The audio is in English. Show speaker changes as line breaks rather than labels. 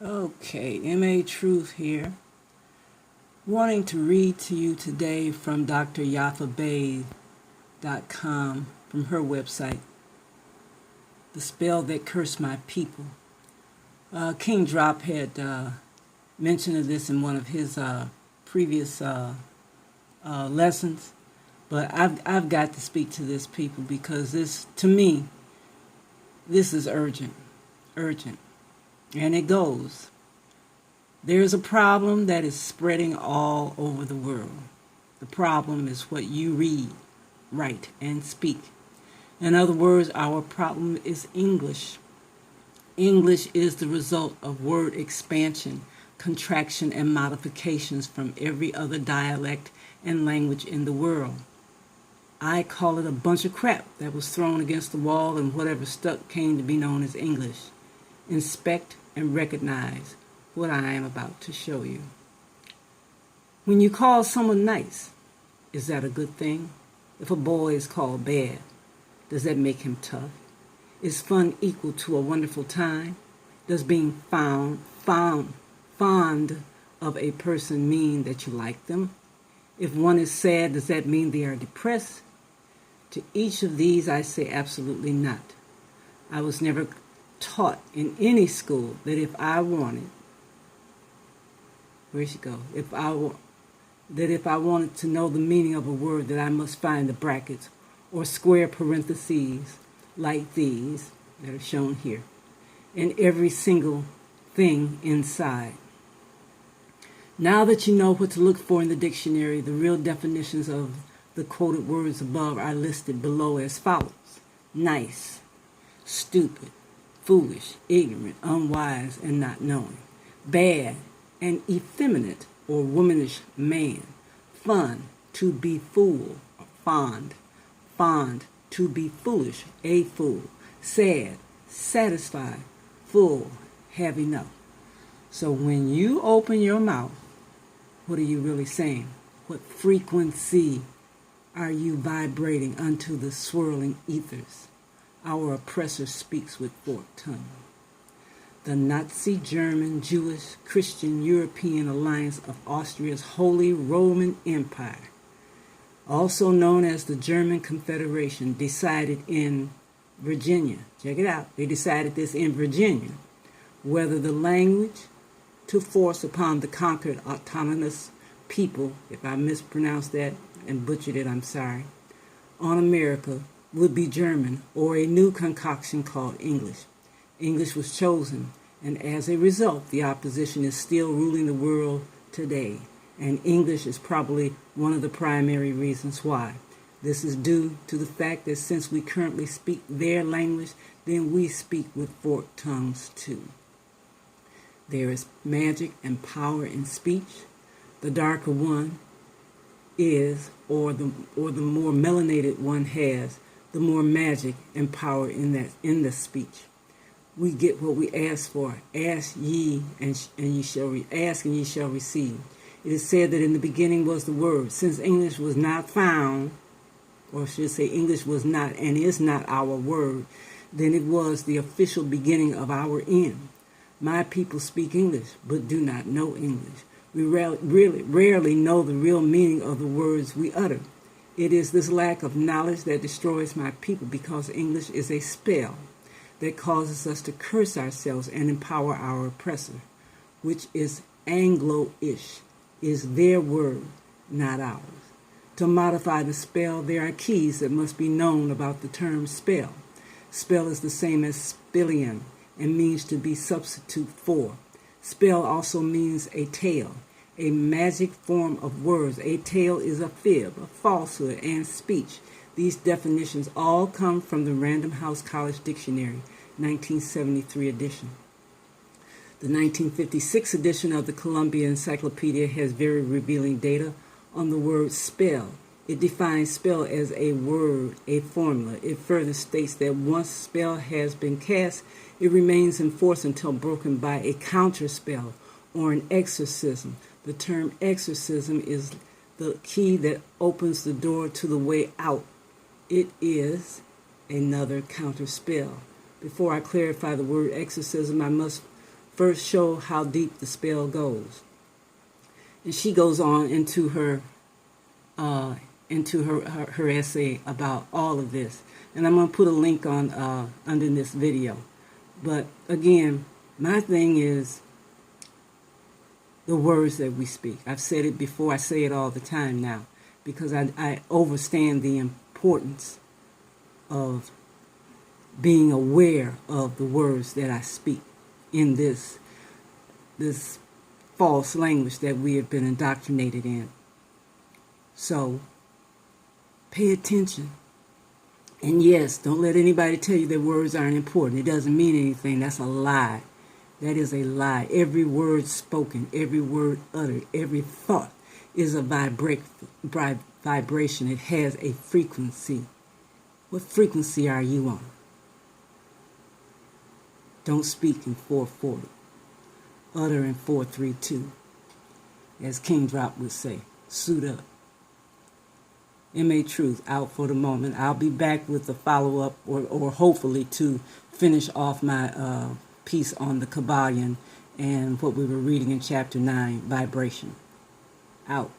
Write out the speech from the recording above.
Okay, M.A. Truth here. Wanting to read to you today from Dr. Yaffa from her website, The Spell That Cursed My People. King Drop had mentioned of this in one of his previous lessons, but I've got to speak to this people because this, to me, this is urgent. And it goes. There's a problem that is spreading all over the world. The problem is what you read, write, and speak. In other words, our problem is English. English is the result of word expansion, contraction, and modifications from every other dialect and language in the world. I call it a bunch of crap that was thrown against the wall and whatever stuck came to be known as English. Inspect and recognize what I am about to show you. When you call someone nice, is that a good thing? If a boy is called bad, does that make him tough? Is fun equal to a wonderful time? Does being fond of a person mean that you like them? If one is sad, does that mean they are depressed? To each of these I say absolutely not. I was never taught in any school that if I wanted, if I wanted to know the meaning of a word, that I must find the brackets or square parentheses like these that are shown here, and every single thing inside. Now that you know what to look for in the dictionary, the real definitions of the quoted words above are listed below as follows: nice, stupid, foolish, ignorant, unwise, and not knowing; bad, an effeminate or womanish man; fun, to be fool, or fond; fond, to be foolish, a fool; sad, satisfied; full, have enough. So when you open your mouth, what are you really saying? What frequency are you vibrating unto the swirling ethers? Our oppressor speaks with forked tongue. The Nazi, German, Jewish, Christian, European alliance of Austria's Holy Roman Empire, also known as the German Confederation, decided in Virginia, check it out, they decided this in Virginia, whether the language to force upon the conquered autonomous people, if I mispronounced that and butchered it, I'm sorry, on America would be German or a new concoction called English. English was chosen, and as a result, the opposition is still ruling the world today, and English is probably one of the primary reasons why. This is due to the fact that since we currently speak their language, then we speak with forked tongues too. There is magic and power in speech. The darker one is, or the more melanated one has, the more magic and power in the speech. We get what we ask for. Ask ye and ye shall ask and ye shall receive. It is said that in the beginning was the Word. Since English was not found, or I should say English was not and is not our word, then it was the official beginning of our end. My people speak English, but do not know English. We rarely know the real meaning of the words we utter. It is this lack of knowledge that destroys my people, because English is a spell that causes us to curse ourselves and empower our oppressor, which is Anglo-ish, is their word, not ours. To modify the spell, there are keys that must be known about the term spell. Spell is the same as spillion and means to be substitute for. Spell also means a tale, a magic form of words. A tale is a fib, a falsehood, and speech. These definitions all come from the Random House College Dictionary, 1973 edition. The 1956 edition of the Columbia Encyclopedia has very revealing data on the word spell. It defines spell as a word, a formula. It further states that once spell has been cast, it remains in force until broken by a counterspell or an exorcism. The term exorcism is the key that opens the door to the way out. It is another counterspell. Before I clarify the word exorcism, I must first show how deep the spell goes. And she goes on into her her essay about all of this. And I'm going to put a link on under this video. But again, my thing is the words that we speak. I've said it before. I say it all the time now because I understand the importance of being aware of the words that I speak in this false language that we have been indoctrinated in. So pay attention. And yes, don't let anybody tell you that words aren't important. It doesn't mean anything. That's a lie. That is a lie. Every word spoken, every word uttered, every thought is a vibration. It has a frequency. What frequency are you on? Don't speak in 440. Utter in 432. As King Drop would say, suit up. M.A. Truth out for the moment. I'll be back with a follow-up or hopefully to finish off my piece on the Kabbalion and what we were reading in chapter 9, vibration. Out.